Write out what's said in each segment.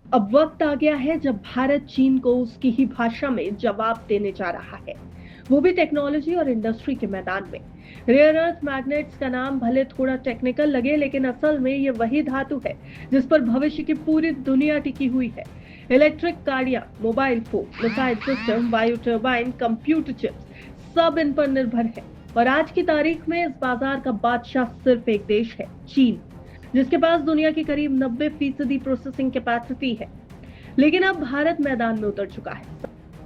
अब वक्त आ गया है जब भारत चीन को उसकी ही भाषा में जवाब देने जा रहा है, वो भी टेक्नोलॉजी और इंडस्ट्री के मैदान में। रेयर अर्थ मैग्नेट्स का नाम भले थोड़ा टेक्निकल लगे, लेकिन असल में ये वही धातु है जिस पर भविष्य की पूरी दुनिया टिकी हुई है। इलेक्ट्रिक गाड़ियां, मोबाइल फोन, मिसाइल सिस्टम, वायु टर्बाइन, कंप्यूटर चिप्स, सब इन पर निर्भर है। और आज की तारीख में इस बाजार का बादशाह सिर्फ एक देश है, चीन, जिसके पास दुनिया की करीब 90% प्रोसेसिंग कैपेसिटी है। लेकिन अब भारत मैदान में उतर चुका है।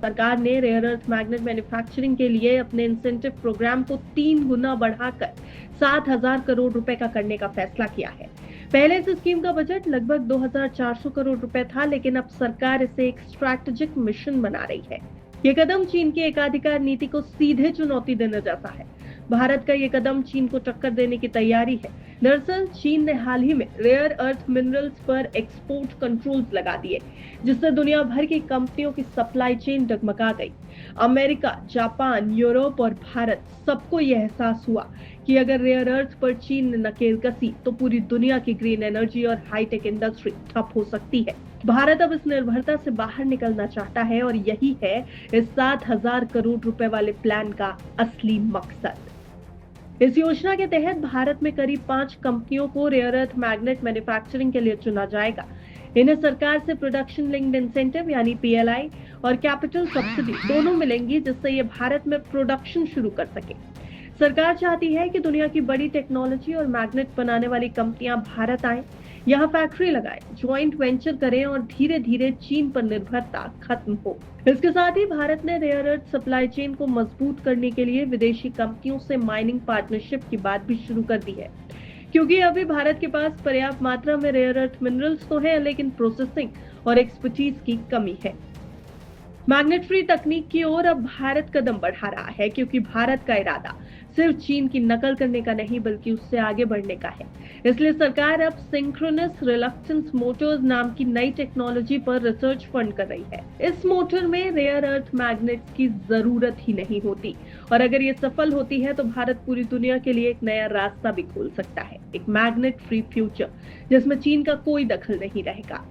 सरकार ने रेयर अर्थ मैग्नेट मैन्युफैक्चरिंग के लिए अपने इंसेंटिव प्रोग्राम को 3 गुना बढ़ाकर 7,000 करोड़ रुपए का करने का फैसला किया है। पहले इस स्कीम का बजट लगभग 2,400 करोड़ रुपए था, लेकिन अब सरकार इसे एक स्ट्रैटेजिक मिशन बना रही है। ये कदम चीन की एकाधिकार नीति को सीधे चुनौती देने जैसा है। भारत का ये कदम चीन को टक्कर देने की तैयारी है। दरअसल चीन ने हाल ही में रेयर अर्थ मिनरल्स पर एक्सपोर्ट कंट्रोल्स लगा दिए, जिससे दुनिया भर की कंपनियों की सप्लाई चेन डगमगा गई। अमेरिका, जापान, यूरोप और भारत, सबको यह एहसास हुआ कि अगर रेयर अर्थ पर चीन ने नकेल कसी तो पूरी दुनिया की ग्रीन एनर्जी और हाईटेक इंडस्ट्री ठप हो सकती है। भारत अब इस निर्भरता से बाहर निकलना चाहता है, और यही है इस 7,000 करोड़ रुपए वाले प्लान का असली मकसद। इस योजना के तहत भारत में करीब 5 कंपनियों को रेयर अर्थ मैग्नेट मैन्युफैक्चरिंग के लिए चुना जाएगा। इन्हें सरकार से प्रोडक्शन लिंक्ड इंसेंटिव यानी पीएलआई और कैपिटल सब्सिडी दोनों मिलेंगी, जिससे ये भारत में प्रोडक्शन शुरू कर सके। सरकार चाहती है कि दुनिया की बड़ी टेक्नोलॉजी और मैग्नेट बनाने वाली कंपनियां भारत आएं, यहाँ फैक्ट्री लगाएं, ज्वाइंट वेंचर करें और धीरे धीरे चीन पर निर्भरता खत्म हो। इसके साथ ही भारत ने रेयर अर्थ सप्लाई चेन को मजबूत करने के लिए विदेशी कंपनियों से माइनिंग पार्टनरशिप की बात भी शुरू कर दी है, क्योंकि अभी भारत के पास पर्याप्त मात्रा में रेयर अर्थ मिनरल्स तो है, लेकिन प्रोसेसिंग और एक्सपर्टीज की कमी है। मैग्नेट फ्री तकनीक की ओर अब भारत कदम बढ़ा रहा है, क्योंकि भारत का इरादा सिर्फ चीन की नकल करने का नहीं बल्कि उससे आगे बढ़ने का है। इसलिए सरकार अब सिंक्रोनस रिलक्टेंस मोटर्स नाम की नई टेक्नोलॉजी पर रिसर्च फंड कर रही है। इस मोटर में रेयर अर्थ मैग्नेट्स की जरूरत ही नहीं होती, और अगर ये सफल होती है तो भारत पूरी दुनिया के लिए एक नया रास्ता भी खोल सकता है, एक मैग्नेट फ्री फ्यूचर जिसमें चीन का कोई दखल नहीं रहेगा।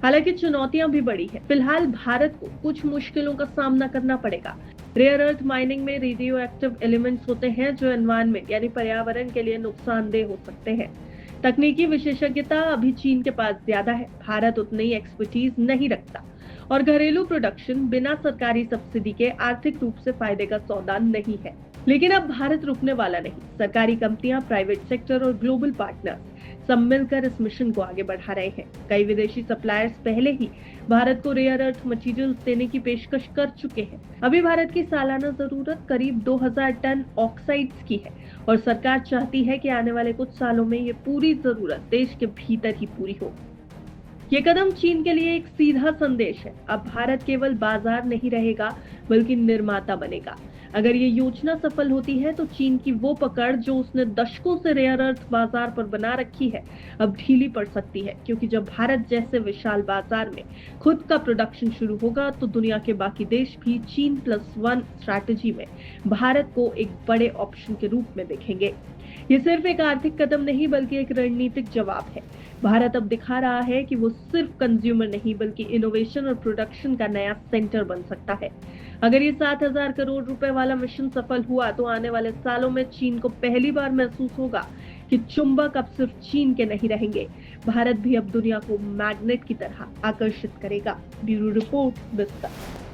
हालांकि चुनौतियां भी बड़ी हैं। फिलहाल भारत को कुछ मुश्किलों का सामना करना पड़ेगा। रेयर अर्थ माइनिंग में रेडियो एक्टिव एलिमेंट्स होते हैं जो एनवायरनमेंट यानी पर्यावरण के लिए नुकसानदेह हो सकते हैं। तकनीकी विशेषज्ञता अभी चीन के पास ज्यादा है, भारत उतनी एक्सपर्टीज नहीं रखता, और घरेलू प्रोडक्शन बिना सरकारी सब्सिडी के आर्थिक रूप से फायदे का सौदा नहीं है। लेकिन अब भारत रुकने वाला नहीं। सरकारी कंपनियां, प्राइवेट सेक्टर और ग्लोबल पार्टनर्स सब मिलकर इस मिशन को आगे बढ़ा रहे हैं। कई विदेशी सप्लायर्स पहले ही भारत को रेयर अर्थ मटेरियल्स देने की पेशकश कर चुके हैं। अभी भारत की सालाना जरूरत करीब 2,000 टन ऑक्साइड्स की है, और सरकार चाहती है कि आने वाले कुछ सालों में ये पूरी जरूरत देश के भीतर ही पूरी हो। ये कदम चीन के लिए एक सीधा संदेश है। अब भारत केवल बाजार नहीं रहेगा बल्कि निर्माता बनेगा। अगर ये योजना सफल होती है तो चीन की वो पकड़ जो उसने दशकों से रेयर अर्थ बाजार पर बना रखी है अब ढीली पड़ सकती है, क्योंकि जब भारत जैसे विशाल बाजार में खुद का प्रोडक्शन शुरू होगा तो दुनिया के बाकी देश भी China+1 स्ट्रैटेजी में भारत को एक बड़े ऑप्शन के रूप में देखेंगे। ये सिर्फ एक आर्थिक कदम नहीं बल्कि एक रणनीतिक जवाब है। भारत अब दिखा रहा है कि वो सिर्फ कंज्यूमर नहीं बल्कि इनोवेशन और प्रोडक्शन का नया सेंटर बन सकता है। अगर ये 7,000 करोड़ रुपए वाला मिशन सफल हुआ तो आने वाले सालों में चीन को पहली बार महसूस होगा कि चुंबक अब सिर्फ चीन के नहीं रहेंगे, भारत भी अब दुनिया को मैग्नेट की तरह आकर्षित करेगा। ब्यूरो रिपोर्ट, विस्तार।